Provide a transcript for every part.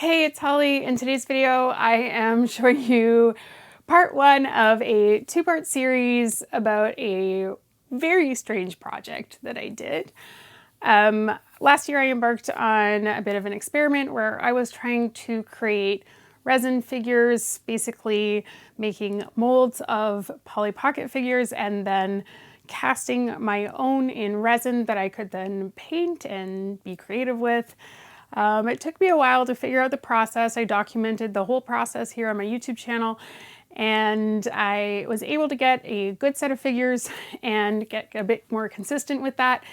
Hey, it's Holly. In today's video, I am showing you part one of a two-part series about a very strange project that I did. Last year, I embarked on a bit of an experiment where I was trying to create resin figures, basically making molds of Polly Pocket figures and then casting my own in resin that I could then paint and be creative with. It took me a while to figure out the process. I documented the whole process here on my YouTube channel, and I was able to get a good set of figures and get a bit more consistent with that.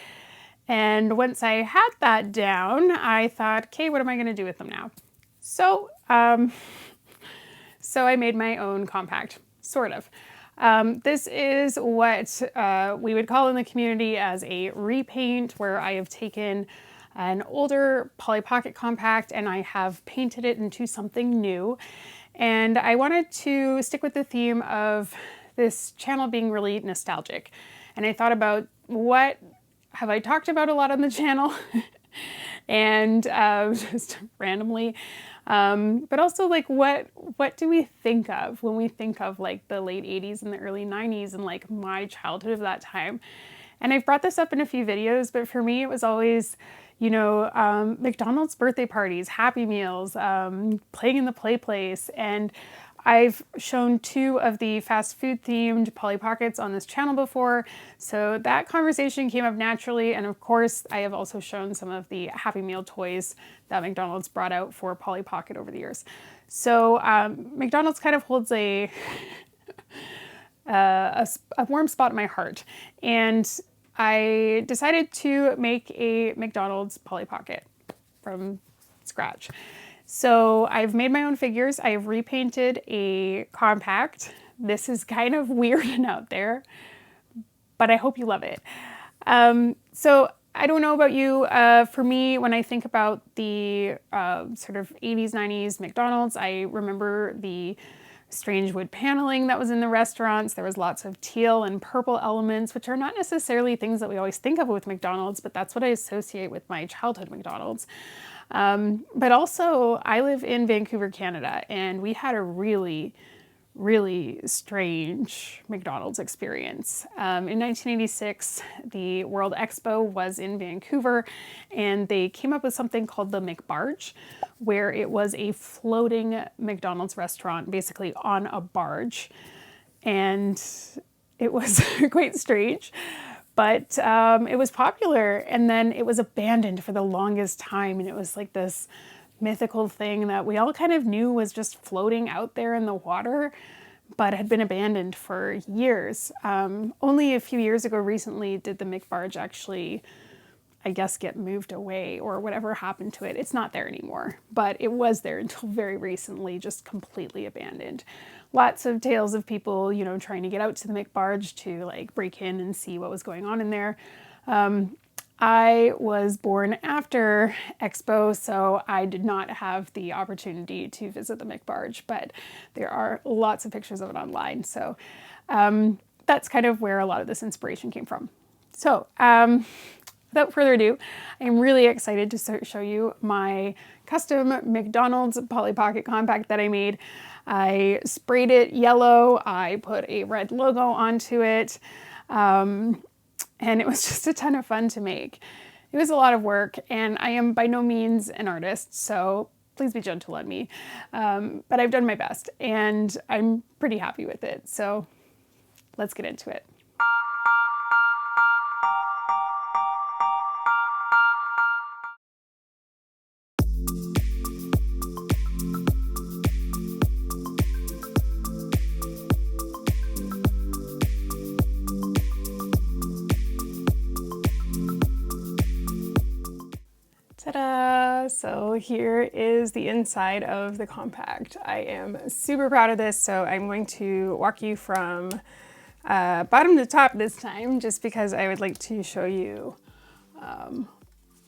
And once I had that down, I thought, okay, what am I going to do with them now? So I made my own compact, sort of. This is what we would call in the community as a repaint, where I have taken an older Polly Pocket compact and I have painted it into something new. And I wanted to stick with the theme of this channel being really nostalgic. And I thought about what have I talked about a lot on the channel and just randomly. But also like what do we think of when we think of like the late 80s and the early 90s and like my childhood of that time? And I've brought this up in a few videos, but for me it was always, you know, McDonald's birthday parties, Happy Meals, playing in the play place. And I've shown two of the fast food themed Polly Pockets on this channel before. So that conversation came up naturally. And of course, I have also shown some of the Happy Meal toys that McDonald's brought out for Polly Pocket over the years. So McDonald's kind of holds a warm spot in my heart. And I decided to make a McDonald's Polly Pocket from scratch. So I've made my own figures. I have repainted a compact. This is kind of weird and out there, but I hope you love it. So I don't know about you. For me, when I think about the sort of 80s, 90s McDonald's, I remember the strange wood paneling that was in the restaurants. There was lots of teal and purple elements, which are not necessarily things that we always think of with McDonald's, but that's what I associate with my childhood McDonald's. But also, I live in Vancouver, Canada, and we had a really strange McDonald's experience. In 1986, the World Expo was in Vancouver, and they came up with something called the McBarge, where it was a floating McDonald's restaurant, basically on a barge. And it was quite strange, but it was popular. And then it was abandoned for the longest time, and it was like this mythical thing that we all kind of knew was just floating out there in the water, but had been abandoned for years. Only a few years ago recently did the McBarge actually, I guess, get moved away or whatever happened to it. It's not there anymore, but it was there until very recently, just completely abandoned. Lots of tales of people, you know, trying to get out to the McBarge to like break in and see what was going on in there. I was born after Expo, so I did not have the opportunity to visit the McBarge, but there are lots of pictures of it online. So that's kind of where a lot of this inspiration came from. So without further ado, I'm really excited to show you my custom McDonald's Polly Pocket compact that I made. I sprayed it yellow. I put a red logo onto it. And it was just a ton of fun to make. It was a lot of work, and I am by no means an artist, so please be gentle on me. But I've done my best, and I'm pretty happy with it. So let's get into it. Ta-da! So here is the inside of the compact. I am super proud of this, so I'm going to walk you from bottom to top this time, just because I would like to show you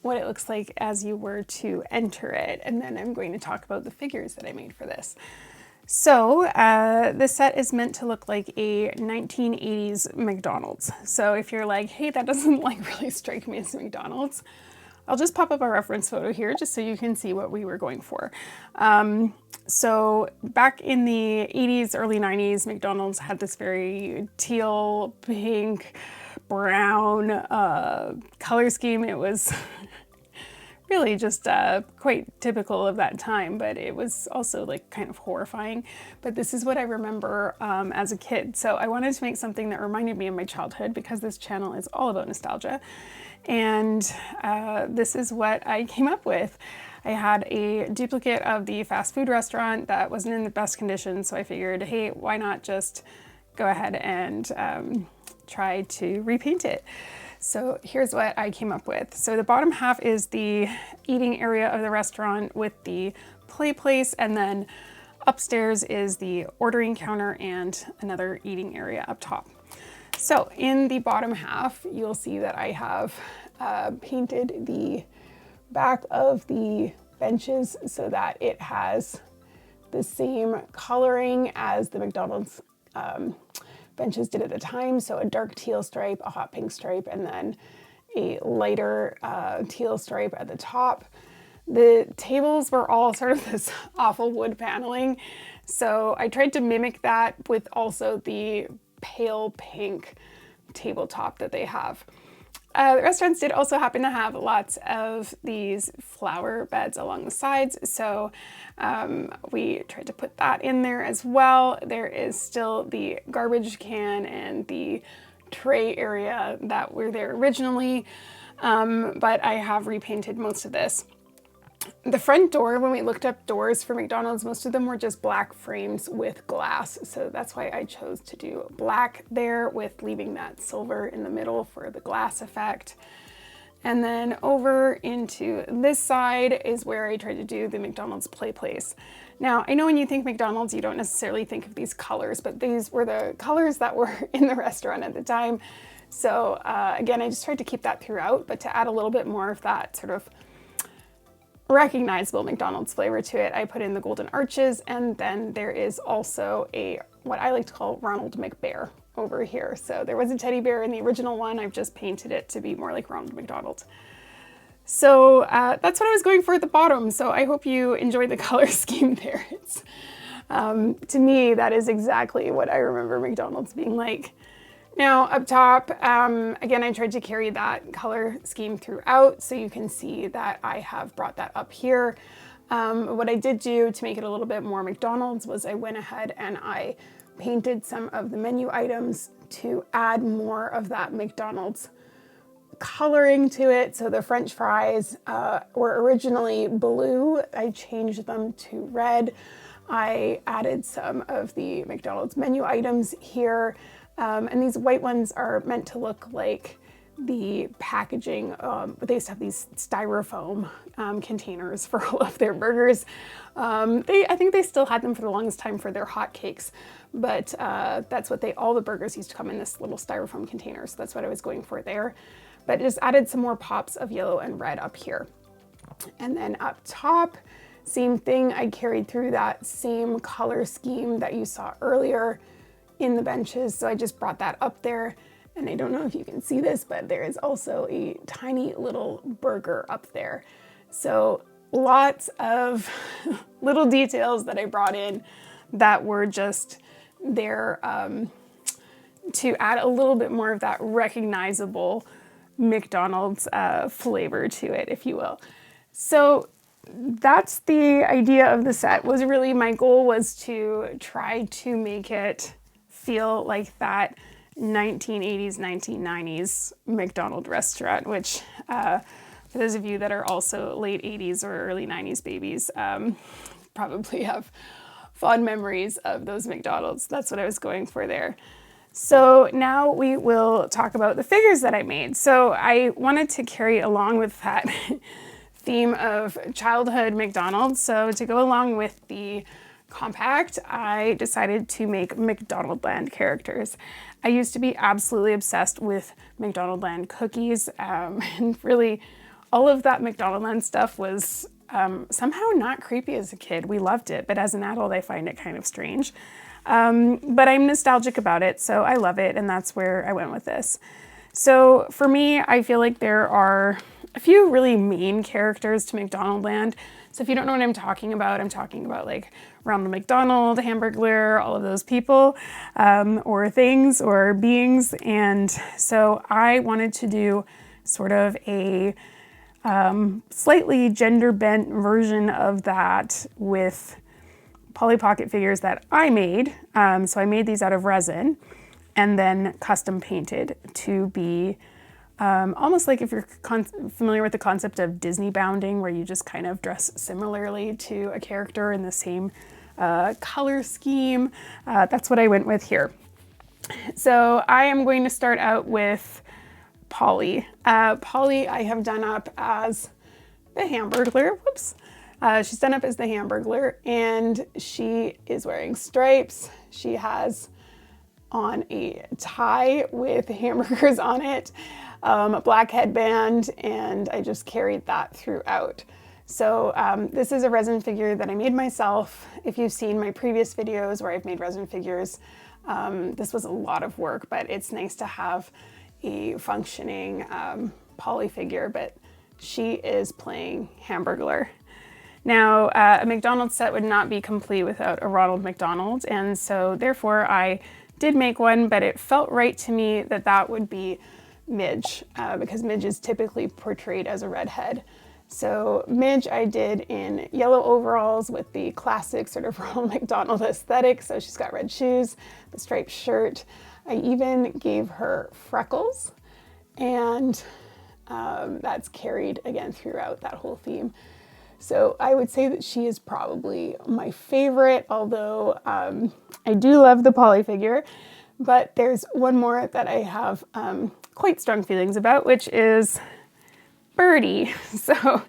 what it looks like as you were to enter it, and then I'm going to talk about the figures that I made for this. So this set is meant to look like a 1980s McDonald's. So if you're like, hey, that doesn't like really strike me as McDonald's, I'll just pop up a reference photo here just so you can see what we were going for. So back in the 80s, early 90s, McDonald's had this very teal, pink, brown color scheme. It was really just quite typical of that time, but it was also like kind of horrifying. But this is what I remember as a kid. So I wanted to make something that reminded me of my childhood because this channel is all about nostalgia. And this is what I came up with. I had a duplicate of the fast food restaurant that wasn't in the best condition, so I figured, hey, why not just go ahead and try to repaint it. So here's what I came up with. So the bottom half is the eating area of the restaurant with the play place, and then upstairs is the ordering counter and another eating area up top. So in the bottom half, you'll see that I have painted the back of the benches so that it has the same coloring as the McDonald's benches did at the time. So a dark teal stripe, a hot pink stripe, and then a lighter teal stripe at the top. The tables were all sort of this awful wood paneling. So I tried to mimic that with also the pale pink tabletop that they have. The restaurants did also happen to have lots of these flower beds along the sides, so we tried to put that in there as well. There is still the garbage can and the tray area that were there originally, but I have repainted most of this. The front door, when we looked up doors for McDonald's, most of them were just black frames with glass. So that's why I chose to do black there, with leaving that silver in the middle for the glass effect. And then over into this side is where I tried to do the McDonald's play place. Now, I know when you think McDonald's, you don't necessarily think of these colors, but these were the colors that were in the restaurant at the time. So again, I just tried to keep that throughout, but to add a little bit more of that sort of recognizable McDonald's flavor to it, I put in the golden arches, and then there is also a, what I like to call Ronald McBear over here. So there was a teddy bear in the original one, I've just painted it to be more like Ronald McDonald. So that's what I was going for at the bottom. So I hope you enjoyed the color scheme there. It's, to me, that is exactly what I remember McDonald's being like. Now up top, again, I tried to carry that color scheme throughout, so you can see that I have brought that up here. What I did do to make it a little bit more McDonald's was I went ahead and I painted some of the menu items to add more of that McDonald's coloring to it. So the French fries were originally blue. I changed them to red. I added some of the McDonald's menu items here. And these white ones are meant to look like the packaging. They used to have these styrofoam containers for all of their burgers. I think they still had them for the longest time for their hot cakes, but that's what all the burgers used to come in this little styrofoam container. So that's what I was going for there. But just added some more pops of yellow and red up here. And then up top, same thing, I carried through that same color scheme that you saw earlier in the benches. So I just brought that up there, and I don't know if you can see this, but there is also a tiny little burger up there. So lots of little details that I brought in that were just there to add a little bit more of that recognizable McDonald's flavor to it, if you will. So that's the idea of the set. Was really, my goal was to try to make it feel like that 1980s, 1990s McDonald's restaurant, which for those of you that are also late 80s or early 90s babies, probably have fond memories of those McDonald's. That's what I was going for there. So now we will talk about the figures that I made. So I wanted to carry along with that theme of childhood McDonald's. So to go along with the compact, I decided to make McDonaldland characters. I used to be absolutely obsessed with McDonaldland cookies, and really all of that McDonaldland stuff was somehow not creepy as a kid. We loved it, but as an adult I find it kind of strange. But I'm nostalgic about it, so I love it, and that's where I went with this. So for me, I feel like there are a few really main characters to McDonaldland. So if you don't know what I'm talking about like Ronald McDonald, Hamburglar, all of those people, or things or beings. And so I wanted to do sort of a slightly gender bent version of that with Polly Pocket figures that I made. So I made these out of resin and then custom painted to be almost like if you're familiar with the concept of Disney bounding, where you just kind of dress similarly to a character in the same color scheme. That's what I went with here. So I am going to start out with Polly. Polly I have done up as the Hamburglar. Whoops. She's done up as the Hamburglar, and she is wearing stripes. She has on a tie with hamburgers on it, a black headband, and I just carried that throughout. So this is a resin figure that I made myself. If you've seen my previous videos where I've made resin figures, this was a lot of work, but it's nice to have a functioning Polly figure, but she is playing Hamburglar. Now, a McDonald's set would not be complete without a Ronald McDonald, and so therefore I did make one, but it felt right to me that that would be Midge, because Midge is typically portrayed as a redhead. So Midge I did in yellow overalls with the classic sort of Ronald McDonald aesthetic. So she's got red shoes, the striped shirt. I even gave her freckles, and that's carried again throughout that whole theme. So I would say that she is probably my favorite, although I do love the Polly figure, but there's one more that I have quite strong feelings about, which is Birdie. So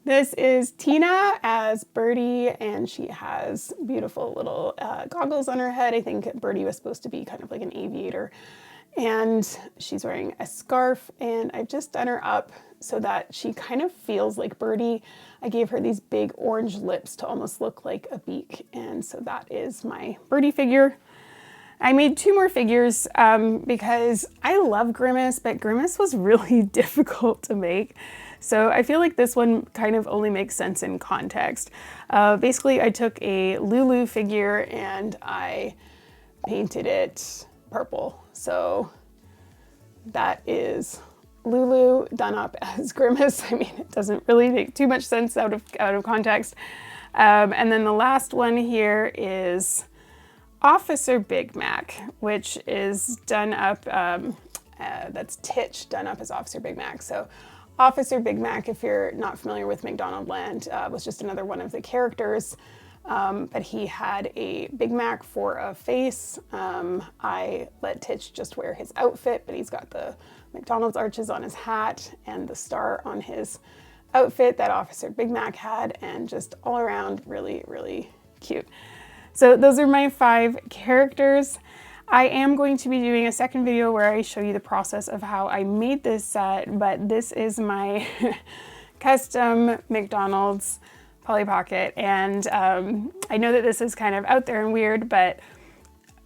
this is Tina as Birdie, and she has beautiful little goggles on her head. I think Birdie was supposed to be kind of like an aviator, and she's wearing a scarf, and I've just done her up so that she kind of feels like Birdie. I gave her these big orange lips to almost look like a beak, and so that is my Birdie figure. I made two more figures because I love Grimace, but Grimace was really difficult to make. So I feel like this one kind of only makes sense in context. Basically, I took a Lulu figure and I painted it purple. So that is Lulu done up as Grimace. I mean, it doesn't really make too much sense out of context. And then the last one here is Officer Big Mac, which is done up, that's Titch done up as Officer Big Mac. So Officer Big Mac, if you're not familiar with McDonaldland, was just another one of the characters, but he had a Big Mac for a face. I let Titch just wear his outfit, but he's got the McDonald's arches on his hat and the star on his outfit that Officer Big Mac had, and just all around really, really cute. So those are my 5 characters. I am going to be doing a second video where I show you the process of how I made this set, but this is my custom McDonald's Polly Pocket. And I know that this is kind of out there and weird, but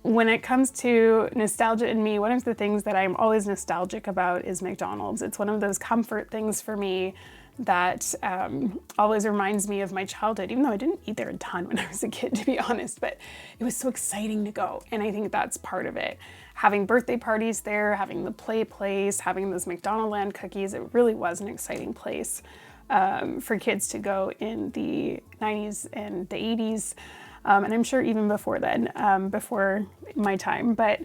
when it comes to nostalgia in me, one of the things that I'm always nostalgic about is McDonald's. It's one of those comfort things for me that always reminds me of my childhood, even though I didn't eat there a ton when I was a kid, to be honest, but it was so exciting to go. And I think that's part of it. Having birthday parties there, having the play place, having those McDonaldland cookies, it really was an exciting place for kids to go in the 90s and the 80s. And I'm sure even before then, before my time, but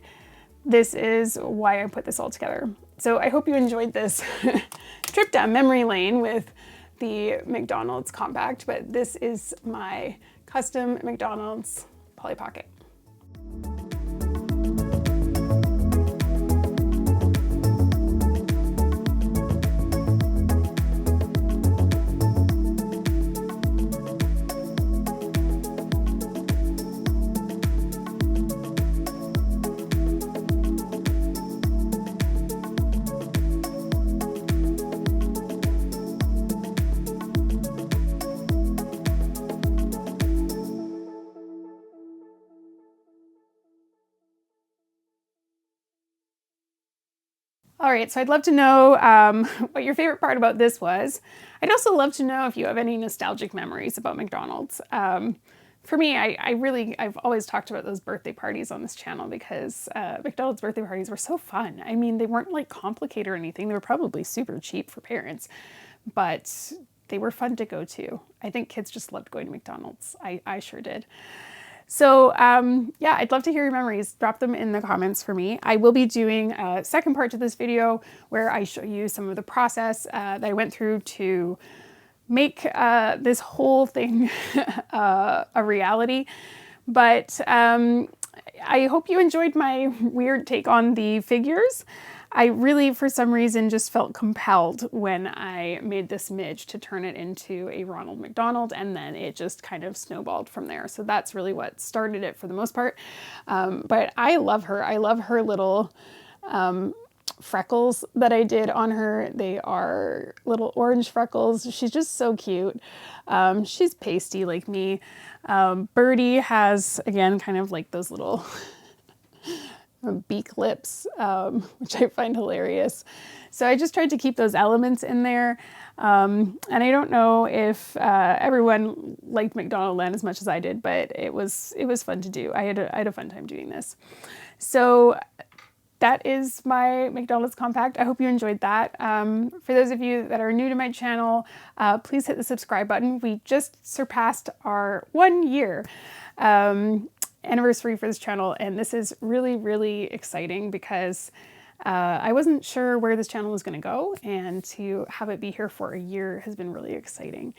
this is why I put this all together. So I hope you enjoyed this trip down memory lane with the McDonald's compact, but this is my custom McDonald's Polly Pocket. All right, so I'd love to know what your favorite part about this was. I'd also love to know if you have any nostalgic memories about McDonald's. For me, I've always talked about those birthday parties on this channel because McDonald's birthday parties were so fun. I mean, they weren't like complicated or anything. They were probably super cheap for parents, but they were fun to go to. I think kids just loved going to McDonald's. I sure did. So yeah, I'd love to hear your memories. Drop them in the comments for me. I will be doing a second part to this video where I show you some of the process that I went through to make this whole thing a reality. But I hope you enjoyed my weird take on the figures. I really, for some reason, just felt compelled when I made this midge to turn it into a Ronald McDonald, and then it just kind of snowballed from there. So that's really what started it for the most part. But I love her. I love her little freckles that I did on her. They are little orange freckles. She's just so cute. She's pasty like me. Birdie has, again, kind of like those little beak lips, which I find hilarious. So I just tried to keep those elements in there. And I don't know if everyone liked McDonaldland as much as I did, but it was fun to do. I had a fun time doing this. So that is my McDonald's compact. I hope you enjoyed that. For those of you that are new to my channel, please hit the subscribe button. We just surpassed our 1 year anniversary for this channel, and this is really, really exciting because I wasn't sure where this channel was going to go, and to have it be here for a year has been really exciting.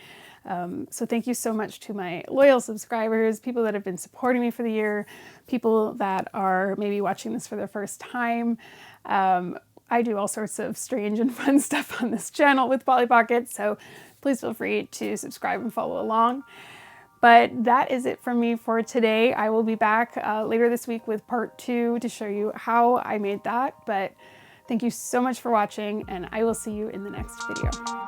So thank you so much to my loyal subscribers, people that have been supporting me for the year, people that are maybe watching this for the first time. I do all sorts of strange and fun stuff on this channel with Polly Pocket, so please feel free to subscribe and follow along. But that is it from me for today. I will be back later this week with part 2 to show you how I made that. But thank you so much for watching, and I will see you in the next video.